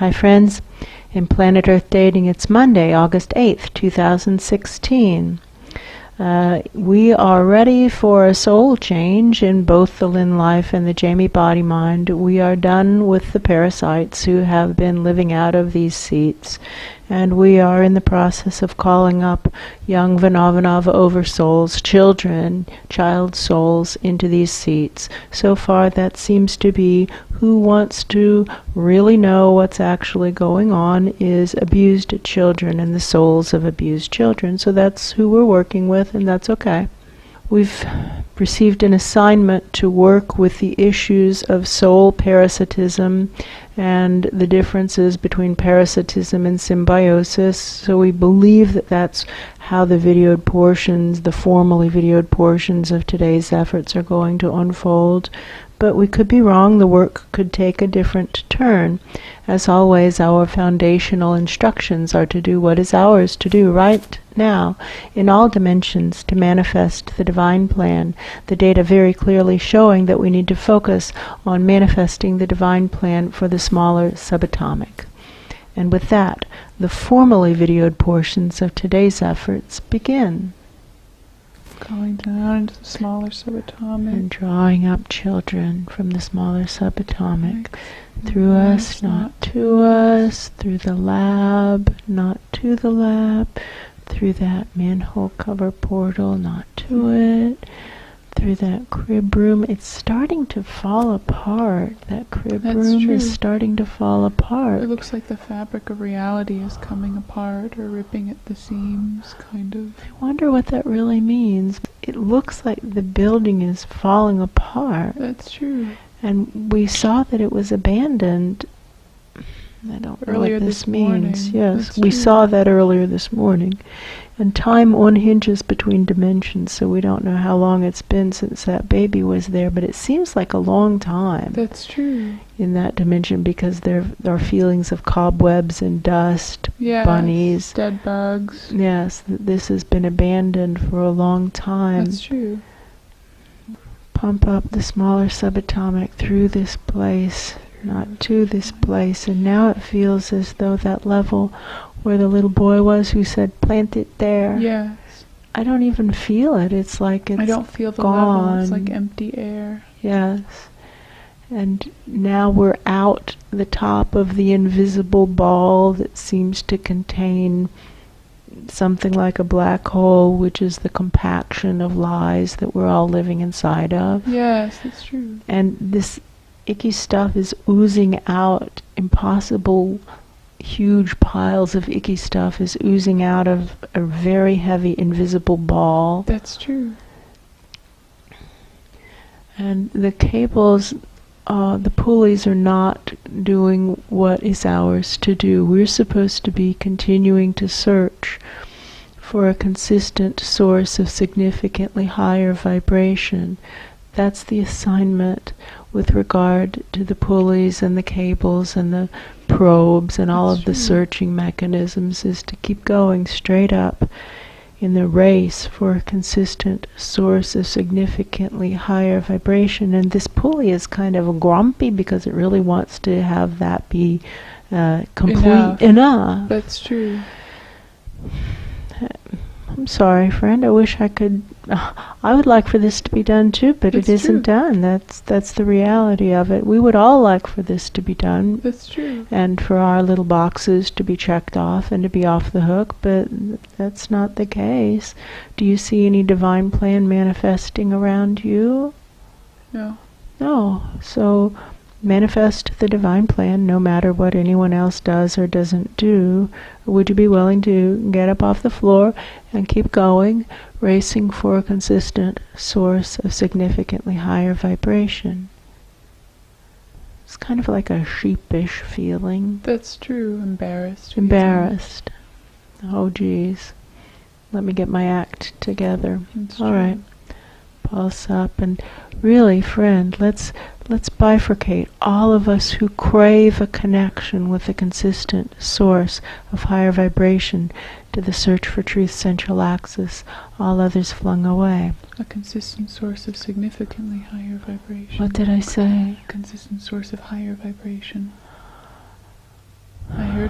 Hi friends, in Planet Earth Dating, it's Monday, August 8th, 2016. We are ready for a soul change in both the Lynn life and the Jamie body mind. We are done with the parasites who have been living out of these seats, and we are in the process of calling up young Vanovanov Oversouls, child souls, into these seats. So far that seems to be who wants to really know what's actually going on is abused children and the souls of abused children. So that's who we're working with, and that's okay. We've received an assignment to work with the issues of soul parasitism and the differences between parasitism and symbiosis. So we believe that that's how the videoed portions, the formally videoed portions of today's efforts are going to unfold. But we could be wrong. The work could take a different turn. As always, our foundational instructions are to do what is ours to do right now, in all dimensions, to manifest the divine plan. The data very clearly showing that we need to focus on manifesting the divine plan for the smaller subatomic. And with that, the formally videoed portions of today's efforts begin. Going down into the smaller subatomic. And drawing up children from the smaller subatomic. Through us, not to us. Through the lab, not to the lab. Through that manhole cover portal, not to it. Through that crib room. It's starting to fall apart. That crib room is starting to fall apart. It looks like the fabric of reality is coming apart or ripping at the seams, kind of. I wonder what that really means. It looks like the building is falling apart. That's true. And we saw that it was abandoned. I don't know what this means. Yes, we saw that earlier this morning. And time unhinges between dimensions, so we don't know how long it's been since that baby was there, but it seems like a long time. That's true. In that dimension, because there are feelings of cobwebs and dust, bunnies. Dead bugs. Yes, this has been abandoned for a long time. That's true. Pump up the smaller subatomic through this place, not to this place, and now it feels as though that level where the little boy was who said, plant it there. Yes. I don't even feel it. It's like it's gone. I don't feel the level. It's like empty air. Yes. And now we're out the top of the invisible ball that seems to contain something like a black hole, which is the compaction of lies that we're all living inside of. Yes, that's true. And this icky stuff is oozing out. Impossible huge piles of icky stuff is oozing out of a very heavy invisible ball. That's true. And the cables, the pulleys are not doing what is ours to do. We're supposed to be continuing to search for a consistent source of significantly higher vibration. That's the assignment with regard to the pulleys and the cables and the probes and all of the searching mechanisms, is to keep going straight up in the race for a consistent source of significantly higher vibration. And this pulley is kind of grumpy because it really wants to have that be complete enough. That's true. I'm sorry, friend. I wish I could. I would like for this to be done too, but it isn't done. That's the reality of it. We would all like for this to be done. That's true. And for our little boxes to be checked off and to be off the hook, but that's not the case. Do you see any divine plan manifesting around you? No. No. So manifest the divine plan no matter what anyone else does or doesn't do. Would you be willing to get up off the floor and keep going, racing for a consistent source of significantly higher vibration? It's kind of like a sheepish feeling. That's true. Embarrassed. Embarrassed. Oh, geez. Let me get my act together. All right. Pulse up, and really, friend, let's bifurcate. All of us who crave a connection with a consistent source of higher vibration to the search for truth's central axis, all others flung away. A consistent source of significantly higher vibration. What did I say? A consistent source of higher vibration.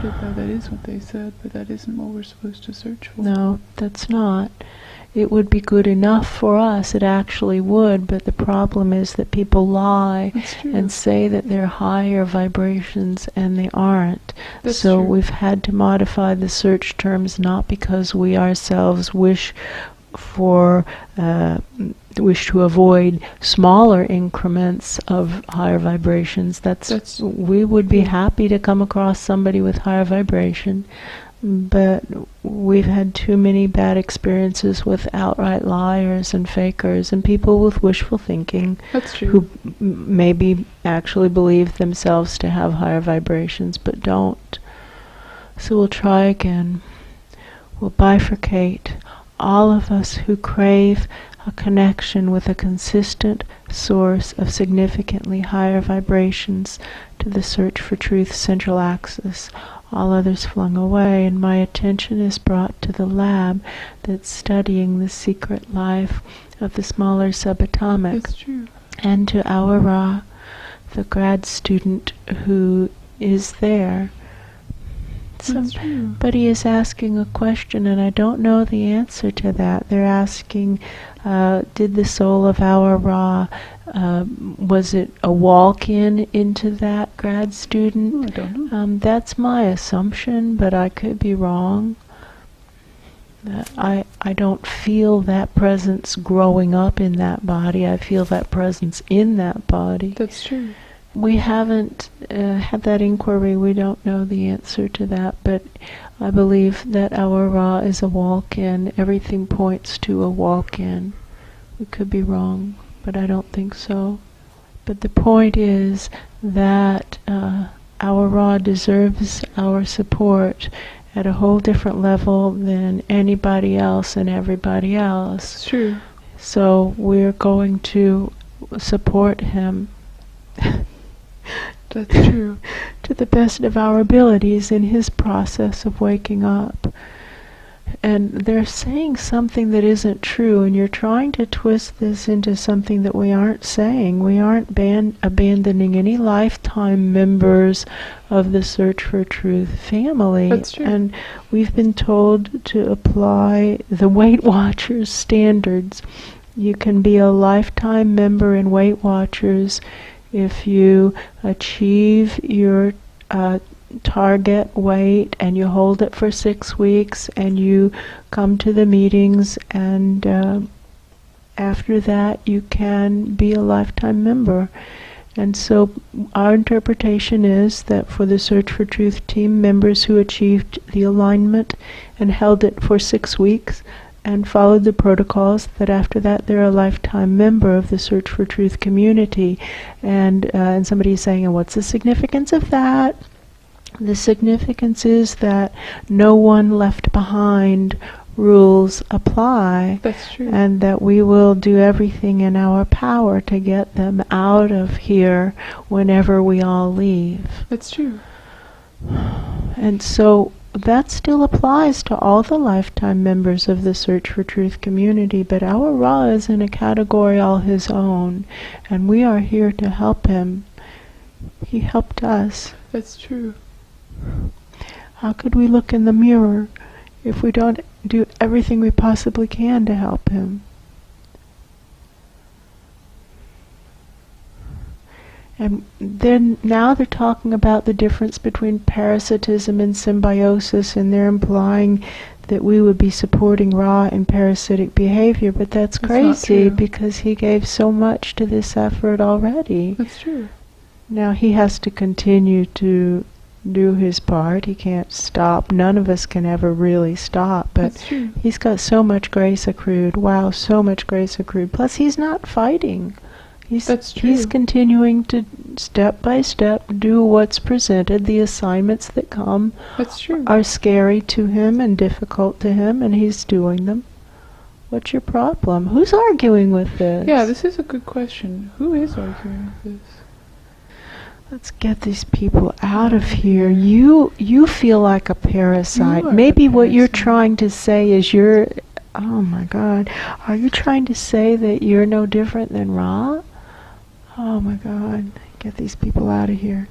heard it though. That is what they said, but that isn't what we're supposed to search for. No, that's not. It would be good enough for us, it actually would, but the problem is that people lie and say that they're higher vibrations and they aren't. That's so true. we've had to modify the search terms, not because we ourselves wish to avoid smaller increments of higher vibrations. We would be happy to come across somebody with higher vibration, but we've had too many bad experiences with outright liars and fakers and people with wishful thinking. That's true. Who maybe actually believe themselves to have higher vibrations but don't. So we'll try again. We'll bifurcate. All of us who crave a connection with a consistent source of significantly higher vibrations to the search for truth's central axis, all others flung away, and my attention is brought to the lab that's studying the secret life of the smaller subatomic. That's true. And to our Ra, the grad student who is there. Somebody is asking a question, and I don't know the answer to that. They're asking, did the soul of our Ra, was it a walk-in into that grad student? I don't know. That's my assumption, but I could be wrong. I don't feel that presence growing up in that body. I feel that presence in that body. That's true. We haven't had that inquiry. We don't know the answer to that, but I believe that our Ra is a walk-in. Everything points to a walk-in. We could be wrong, but I don't think so. But the point is that our Ra deserves our support at a whole different level than anybody else and everybody else. It's true. So we're going to support him. That's true. To the best of our abilities in his process of waking up. And they're saying something that isn't true, and you're trying to twist this into something that we aren't saying. We aren't abandoning any lifetime members of the Search for Truth family. That's true. And we've been told to apply the Weight Watchers standards. You can be a lifetime member in Weight Watchers if you achieve your target weight and you hold it for 6 weeks and you come to the meetings, and after that you can be a lifetime member. And so our interpretation is that for the Search for Truth team members who achieved the alignment and held it for 6 weeks and followed the protocols, that after that they're a lifetime member of the Search for Truth community. And somebody's saying, and what's the significance of that? The significance is that no one left behind rules apply. That's true. And that we will do everything in our power to get them out of here whenever we all leave. That's true. And so that still applies to all the lifetime members of the Search for Truth community, but our Ra is in a category all his own, and we are here to help him. He helped us. That's true. How could we look in the mirror if we don't do everything we possibly can to help him? And then now they're talking about the difference between parasitism and symbiosis, and they're implying that we would be supporting Ra in parasitic behavior, but that's crazy because he gave so much to this effort already. That's true. Now he has to continue to do his part. He can't stop. None of us can ever really stop, but that's true. He's got so much grace accrued. Wow, so much grace accrued. Plus he's not fighting. That's true. He's continuing to step by step do what's presented. The assignments that come That's true. are scary to him and difficult to him, and he's doing them. What's your problem? Who's arguing with this? Yeah, this is a good question. Who is arguing with this? Let's get these people out of here. You feel like a parasite. Maybe what you're trying to say is oh my God. Are you trying to say that you're no different than Ra? Oh my God. Get these people out of here.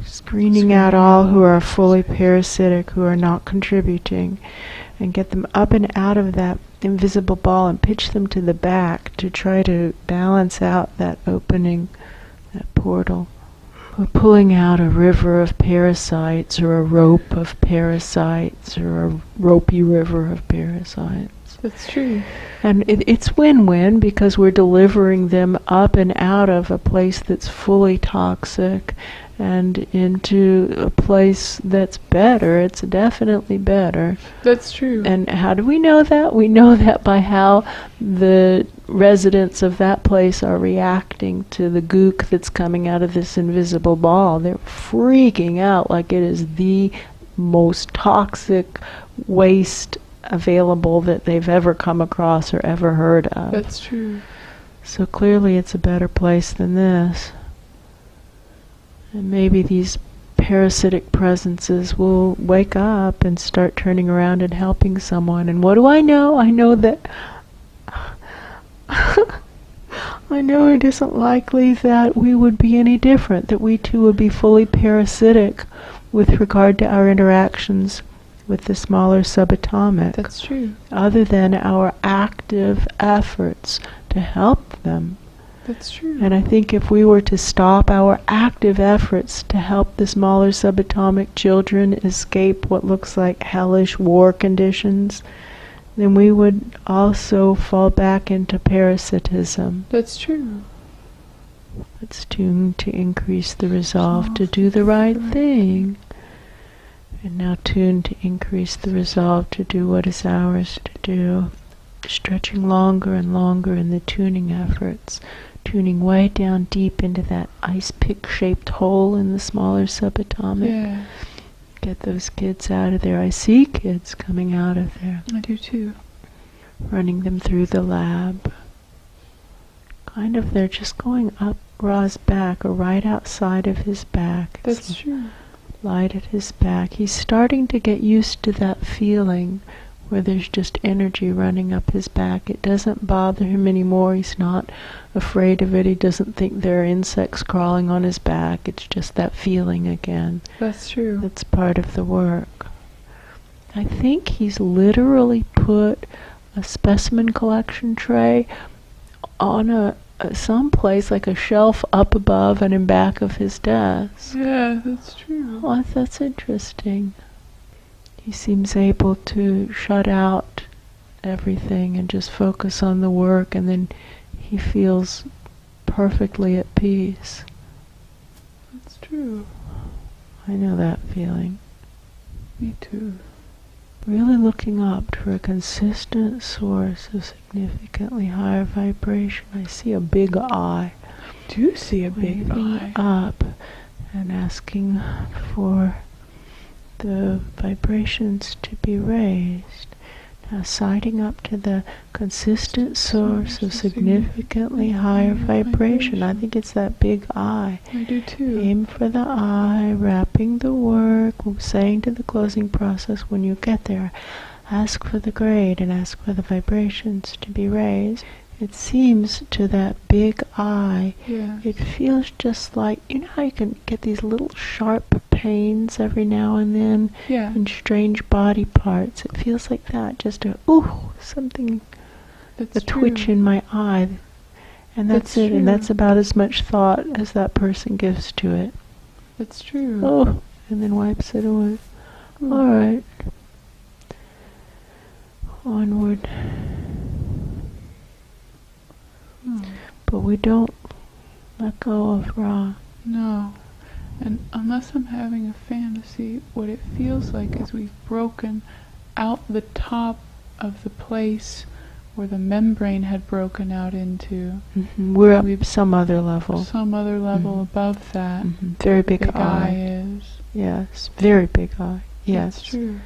Screening out all who are fully parasitic, who are not contributing, and get them up and out of that invisible ball and pitch them to the back to try to balance out that opening, that portal. We're pulling out a river of parasites, or a rope of parasites, or a ropey river of parasites. That's true. And it's win-win, because we're delivering them up and out of a place that's fully toxic and into a place that's better. It's definitely better. That's true. And how do we know that? We know that by how the residents of that place are reacting to the gook that's coming out of this invisible ball. They're freaking out like it is the most toxic waste available that they've ever come across or ever heard of. That's true. So clearly it's a better place than this. And maybe these parasitic presences will wake up and start turning around and helping someone. And what do I know? I know that I know it isn't likely that we would be any different, that we too would be fully parasitic with regard to our interactions with the smaller subatomic. That's true. Other than our active efforts to help them. That's true. And I think if we were to stop our active efforts to help the smaller subatomic children escape what looks like hellish war conditions, then we would also fall back into parasitism. That's true. It's tuned to increase the resolve to do the right thing. And now tuned to increase the resolve to do what is ours to do. Stretching longer and longer in the tuning efforts. Tuning way down deep into that ice pick-shaped hole in the smaller subatomic. Yeah. Get those kids out of there. I see kids coming out of there. I do too. Running them through the lab. Kind of, they're just going up Ra's back, or right outside of his back. That's true. Light at his back. He's starting to get used to that feeling where there's just energy running up his back. It doesn't bother him anymore. He's not afraid of it. He doesn't think there are insects crawling on his back. It's just that feeling again. That's true. That's part of the work. I think he's literally put a specimen collection tray on someplace like a shelf up above and in back of his desk. Yeah, that's true. Oh, that's interesting. He seems able to shut out everything and just focus on the work, and then he feels perfectly at peace. That's true. I know that feeling. Me too. Really looking up for a consistent source of significantly higher vibration. I see a big eye. I do see a big eye. Up and asking for the vibrations to be raised. Now siding up to the consistent source of significantly higher vibration. I think it's that big eye. I do too. Aim for the eye, wrapping the work, saying to the closing process when you get there, ask for the grade and ask for the vibrations to be raised. It seems to that big eye, Yeah. it feels just like, you know how you can get these little sharp pains every now and then Yeah. in strange body parts. It feels like that, just something, That's a twitch in my eye. And that's it, true. and that's about as much thought as that person gives to it. That's true. Oh, and then wipes it away. All right. Onward. But we don't let go of Ra. No. And unless I'm having a fantasy, what it feels like is we've broken out the top of the place where the membrane had broken out into. We're at some other level. Some other level above that. Very big, Big eye is. Yes, very big eye. Yes. That's true.